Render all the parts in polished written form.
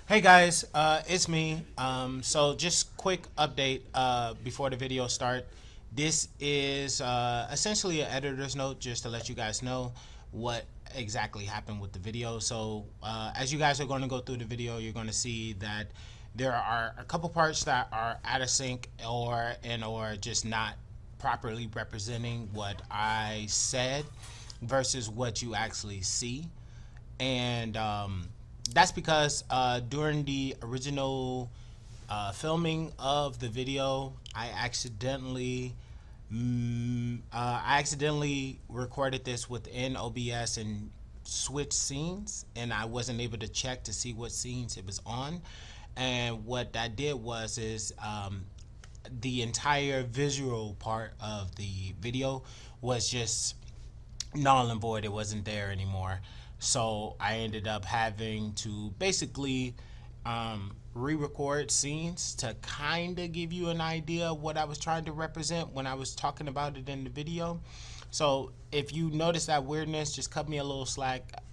Hey guys, it's me. So just quick update before the video start. This is essentially an editor's note just to let you guys know what exactly happened with the video. So as you guys are going to go through the video, you're going to see that there are a couple parts that are out of sync or just not properly representing what I said versus what you actually see. And that's because during the original filming of the video, I accidentally recorded this within OBS and switched scenes, and I wasn't able to check to see what scenes it was on. And what that did was the entire visual part of the video was just null and void. It wasn't there anymore. So I ended up having to basically re-record scenes to kind of give you an idea of what I was trying to represent when I was talking about it in the video. So if you notice that weirdness, just cut me a little slack.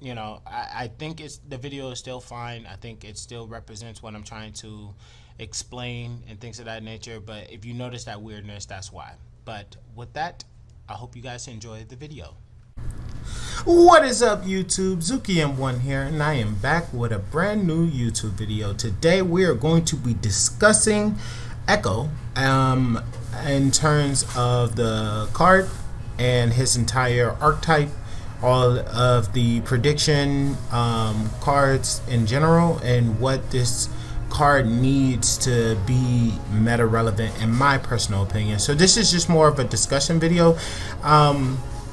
You know, I think the video is still fine. I think it still represents what I'm trying to explain and things of that nature. But if you notice that weirdness, that's why. But with that, I hope you guys enjoy the video. What is up, YouTube? Zuki M1 here, and I am back with a brand new YouTube video. Today we are going to be discussing Ekko in terms of the card and his entire archetype, all of the prediction cards in general, and what this card needs to be meta relevant in my personal opinion. So this is just more of a discussion video,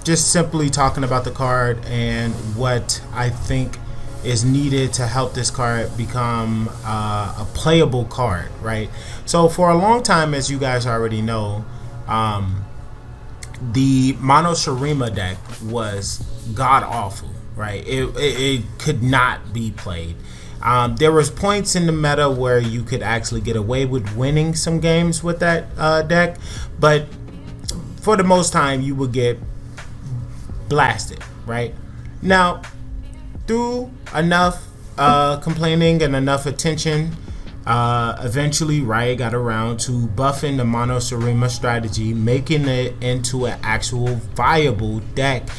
just simply talking about the card and what I think is needed to help this card become a playable card, right? So for a long time, as you guys already know, the Mono Shurima deck was god awful, right? It could not be played. There was points in the meta where you could actually get away with winning some games with that deck, but for the most time you would get blasted, right? Now, through enough complaining and enough attention, eventually Riot got around to buffing the Mono Shurima strategy, making it into an actual viable deck.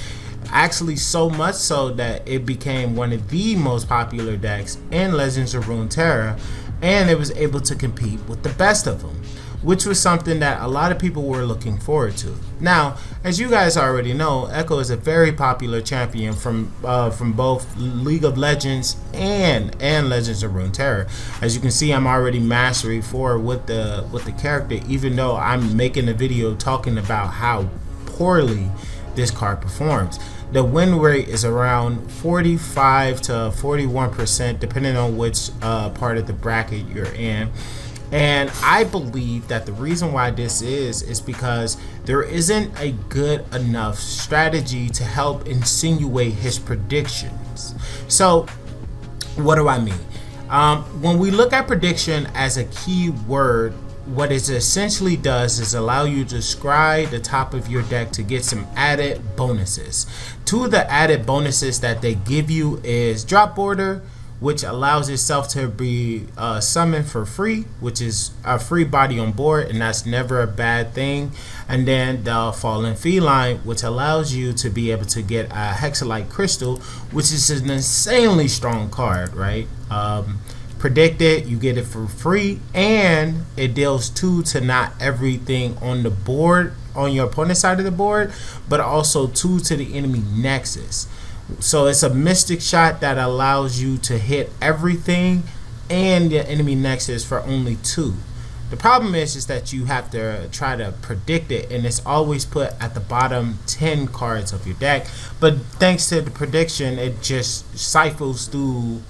Actually, so much so that it became one of the most popular decks in Legends of Runeterra, and it was able to compete with the best of them, which was something that a lot of people were looking forward to. Now, as you guys already know, Ekko is a very popular champion from both League of Legends and Legends of Runeterra. As you can see, I'm already mastery 4 with the character, even though I'm making a video talking about how poorly this card performs. The win rate is around 45 to 41%, depending on which part of the bracket you're in. And I believe that the reason why this is because there isn't a good enough strategy to help insinuate his predictions. So what do I mean? When we look at prediction as a key word, what it essentially does is allow you to scry the top of your deck to get some added bonuses. Two of the added bonuses that they give you is drop border, which allows itself to be summoned for free, which is a free body on board, and that's never a bad thing. And then the Fallen Feline, which allows you to be able to get a Hexalite Crystal, which is an insanely strong card, right? Predict it, you get it for free, and it deals 2 to not everything on the board, on your opponent's side of the board, but also 2 to the enemy nexus. So it's a mystic shot that allows you to hit everything and the enemy nexus for only 2. The problem is that you have to try to predict it, and it's always put at the bottom 10 cards of your deck. But thanks to the prediction, it just cycles through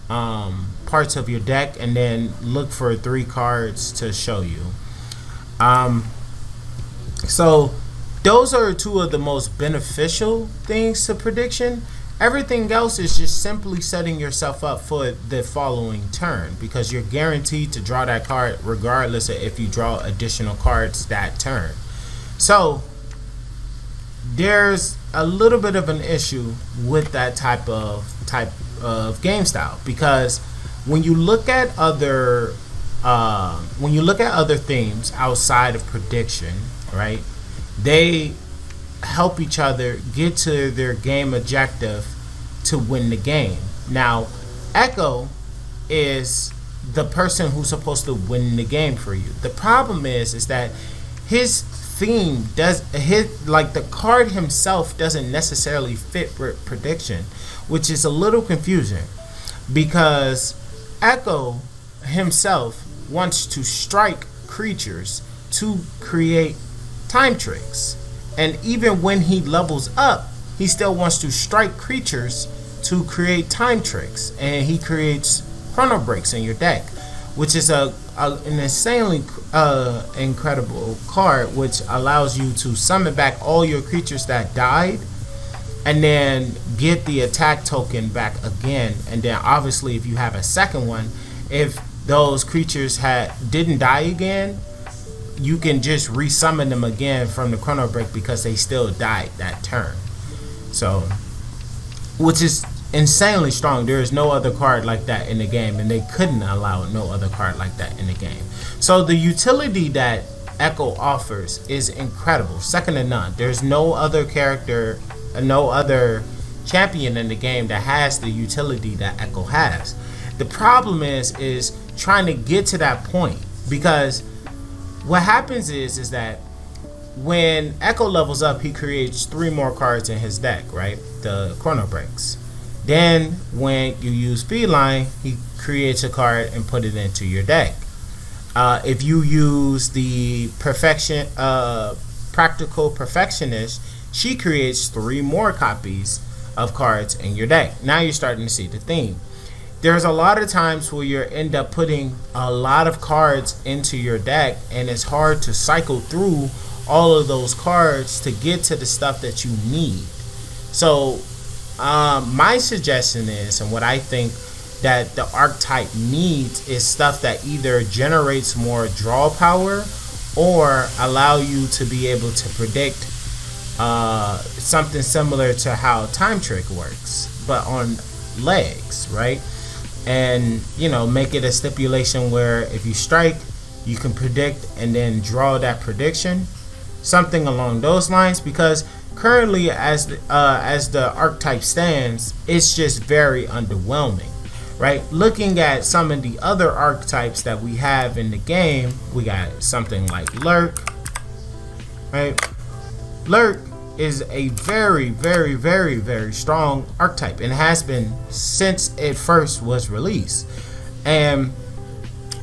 parts of your deck and then look for 3 cards to show you. So those are 2 of the most beneficial things to prediction. Everything else is just simply setting yourself up for the following turn, because you're guaranteed to draw that card regardless of if you draw additional cards that turn. So there's a little bit of an issue with that type of game style, because when you look at other themes outside of prediction, right? They help each other get to their game objective to win the game. Now, Ekko is the person who's supposed to win the game for you. The problem is that his theme the card himself doesn't necessarily fit prediction, which is a little confusing because Ekko himself wants to strike creatures to create time tricks, and even when he levels up, he still wants to strike creatures to create time tricks, and he creates chrono breaks in your deck, which is an insanely incredible card, which allows you to summon back all your creatures that died and then get the attack token back again. And then obviously if you have a second one, if those creatures didn't die again, you can just resummon them again from the chrono break because they still died that turn. So, which is insanely strong. There is no other card like that in the game, and they couldn't allow no other card like that in the game. So the utility that Ekko offers is incredible, second to none. There's no other character, no other champion in the game that has the utility that Ekko has. The problem is trying to get to that point, because what happens is that when Ekko levels up, he creates 3 more cards in his deck, right? The chrono breaks. Then when you use Feline, he creates a card and put it into your deck. If you use the Practical Perfectionist, she creates 3 more copies of cards in your deck. Now you're starting to see the theme. There's a lot of times where you end up putting a lot of cards into your deck, and it's hard to cycle through all of those cards to get to the stuff that you need. So my suggestion is, and what I think that the archetype needs, is stuff that either generates more draw power or allow you to be able to predict something similar to how Time Trick works, but on legs, right? And make it a stipulation where if you strike, you can predict and then draw that prediction, something along those lines. Because currently, as the archetype stands, it's just very underwhelming, right? Looking at some of the other archetypes that we have in the game, we got something like Lurk, right? Lurk is a very, very, very, very strong archetype, and has been since it first was released. And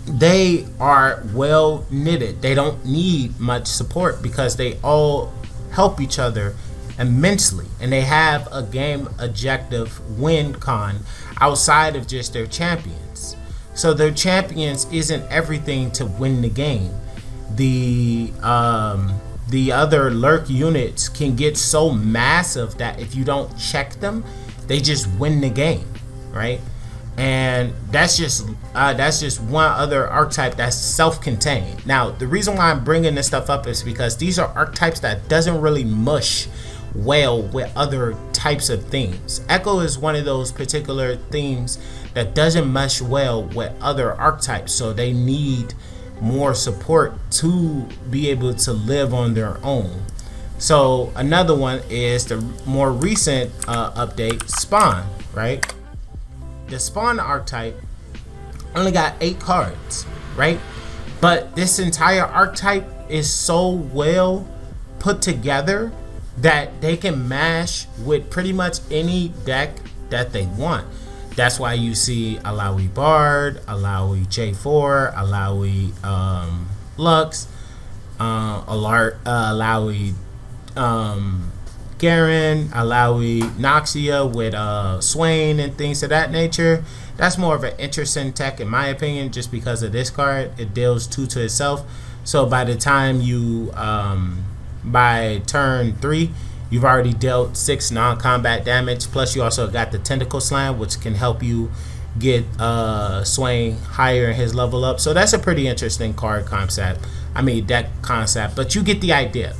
they are well knitted. They don't need much support because they all help each other immensely, and they have a game objective win con outside of just their champions. So their champions isn't everything to win the game. The other Lurk units can get so massive that if you don't check them, they just win the game, right? And that's just one other archetype that's self-contained. Now, the reason why I'm bringing this stuff up is because these are archetypes that doesn't really mush well with other types of themes. Ekko is one of those particular themes that doesn't mesh well with other archetypes, so they need more support to be able to live on their own. So another one is the more recent update, Spawn, right? The Spawn archetype only got 8 cards, right? But this entire archetype is so well put together that they can mash with pretty much any deck that they want. That's why you see Alawi Bard, Alawi J4, Alawi Lux, Alawi Garen, Alawi Noxia with Swain and things of that nature. That's more of an interesting tech in my opinion, just because of this card. It deals 2 to itself. So by the time you, by turn 3, you've already dealt 6 non-combat damage. Plus you also got the Tentacle Slam, which can help you get Swain higher in his level up. So that's a pretty interesting card concept. I mean deck concept, but you get the idea.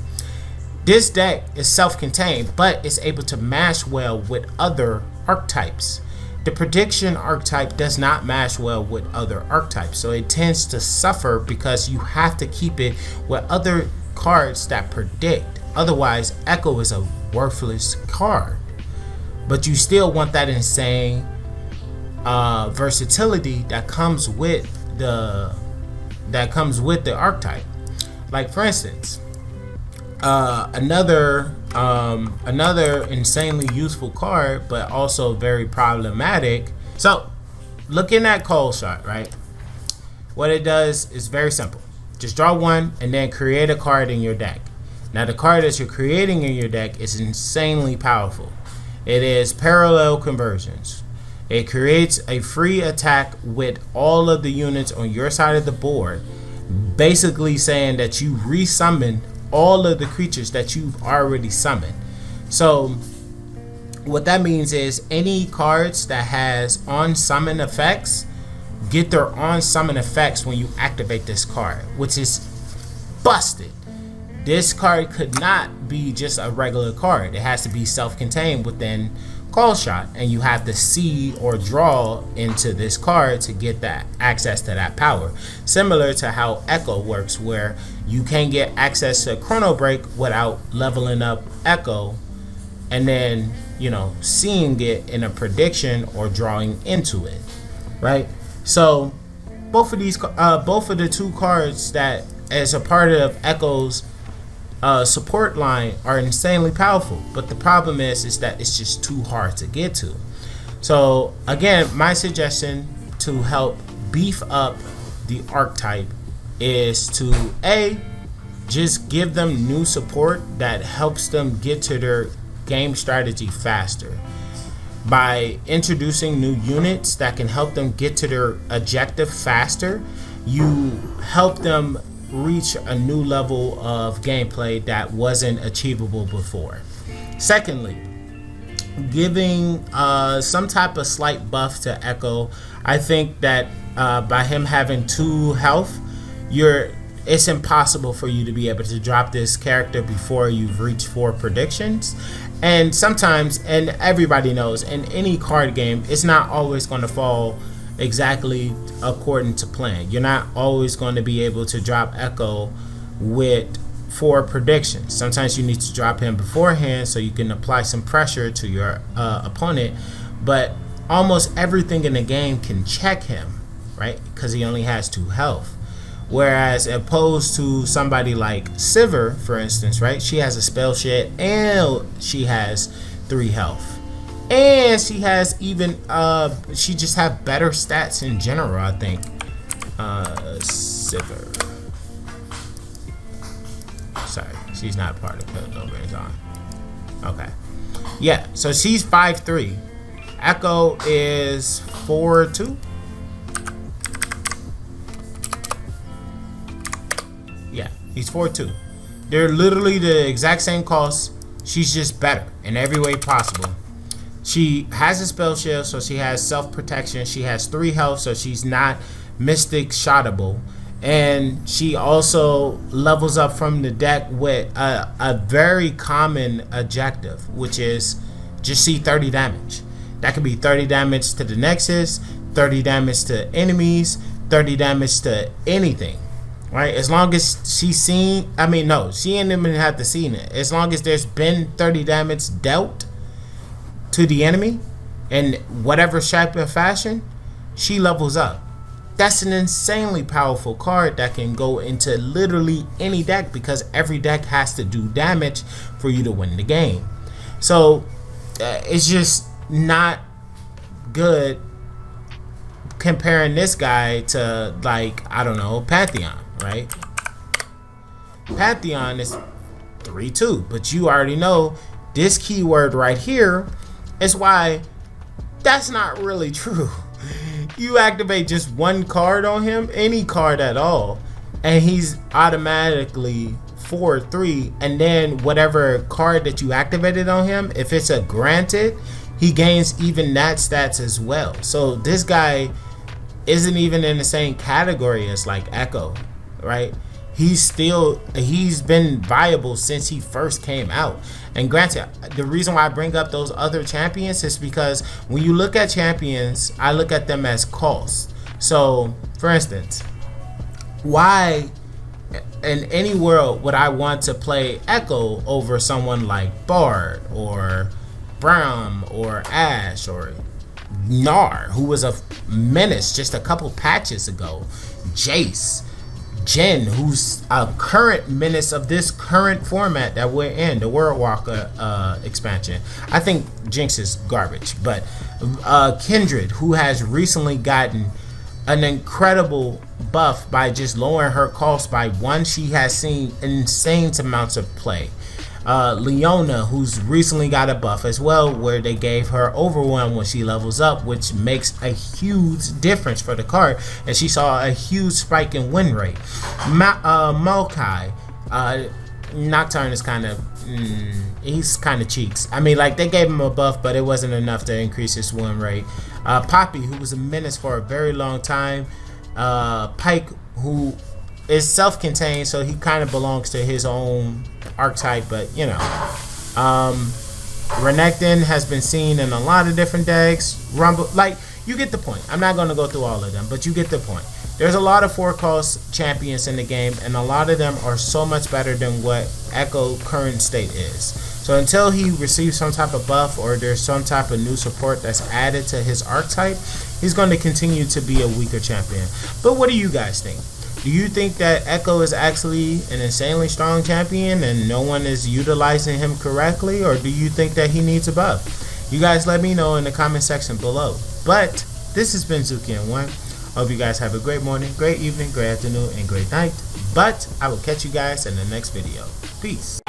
This deck is self-contained, but it's able to mash well with other archetypes. the prediction archetype does not match well with other archetypes, so it tends to suffer because you have to keep it with other cards that predict. Otherwise, Ekko is a worthless card, but you still want that insane versatility that comes with the archetype. Like, for instance, another insanely useful card, but also very problematic. So, looking at Cold Shot, right? What it does is very simple. Just draw one and then create a card in your deck. Now, the card that you're creating in your deck is insanely powerful. It is Parallel Conversions. It creates a free attack with all of the units on your side of the board, basically saying that you resummon all of the creatures that you've already summoned. So what that means is any cards that has on summon effects get their on summon effects when you activate this card, which is busted. This card could not be just a regular card. It has to be self-contained within Call Shot, and you have to see or draw into this card to get that access to that power. Similar to how Ekko works, where you can get access to Chrono Break without leveling up Ekko and then, you know, seeing it in a prediction or drawing into it, right? So both of the two cards that as a part of Ekko's support line are insanely powerful, but the problem is that it's just too hard to get to. So again, my suggestion to help beef up the archetype is to just give them new support that helps them get to their game strategy faster by introducing new units that can help them get to their objective faster. You help them reach a new level of gameplay that wasn't achievable before. Secondly, giving some type of slight buff to Ekko. I think that by him having 2 health, it's impossible for you to be able to drop this character before you've reached 4 predictions. And sometimes, and everybody knows, in any card game, it's not always going to fall exactly according to plan. You're not always going to be able to drop Ekko with 4 predictions. Sometimes you need to drop him beforehand so you can apply some pressure to your opponent, but almost everything in the game can check him, right? Because he only has 2 health. Whereas opposed to somebody like Sivir, for instance, right? She has a spell shed and she has 3 health. And she has even, she just have better stats in general, I think. Sivir. Sorry, she's not part of Pilgrim's on. Okay. Yeah, so she's 5'3". Ekko is 4'2". Yeah, he's 4'2". They're literally the exact same cost. She's just better in every way possible. She has a spell shield, so she has self-protection. She has 3 health, so she's not mystic shottable. And she also levels up from the deck with a very common objective, which is just see 30 damage. That could be 30 damage to the Nexus, 30 damage to enemies, 30 damage to anything. Right? As long as she's seen, I mean, no, she ain't even have to see it. As long as there's been 30 damage dealt to the enemy in whatever shape or fashion, she levels up. That's an insanely powerful card that can go into literally any deck, because every deck has to do damage for you to win the game. So it's just not good comparing this guy to, like, I don't know, Pantheon, right? Pantheon is 3-2, but you already know this keyword right here is why that's not really true. You activate just 1 card on him, any card at all, and he's automatically 4-3, and then whatever card that you activated on him, if it's a granted, he gains even that stats as well. So this guy isn't even in the same category as like Ekko, right? he's been viable since he first came out. And granted, the reason why I bring up those other champions is because when you look at champions, I look at them as cost. So for instance, why in any world would I want to play Ekko over someone like Bard or Braum or Ashe or Gnar, who was a menace just a couple patches ago? Jace, Jhin, who's a current menace of this current format that we're in, the World Walker expansion. I think Jinx is garbage, but Kindred, who has recently gotten an incredible buff by just lowering her cost by one. She has seen insane amounts of play. Leona, who's recently got a buff as well, where they gave her overwhelm when she levels up, which makes a huge difference for the card, and she saw a huge spike in win rate. Maokai, Nocturne is kind of he's kind of cheeks. I mean, like, they gave him a buff, but it wasn't enough to increase his win rate. Poppy, who was a menace for a very long time. Pyke, who is self-contained, so he kind of belongs to his own archetype, but you know. Renekton has been seen in a lot of different decks. Rumble, like, you get the point. I'm not going to go through all of them, but you get the point. There's a lot of 4-cost champions in the game, and a lot of them are so much better than what Ekko current state is. So until he receives some type of buff or there's some type of new support that's added to his archetype, he's going to continue to be a weaker champion. But what do you guys think? Do you think that Ekko is actually an insanely strong champion and no one is utilizing him correctly, or do you think that he needs a buff? You guys let me know in the comment section below. But this has been Zuki1. Hope you guys have a great morning, great evening, great afternoon, and great night. But I will catch you guys in the next video. Peace.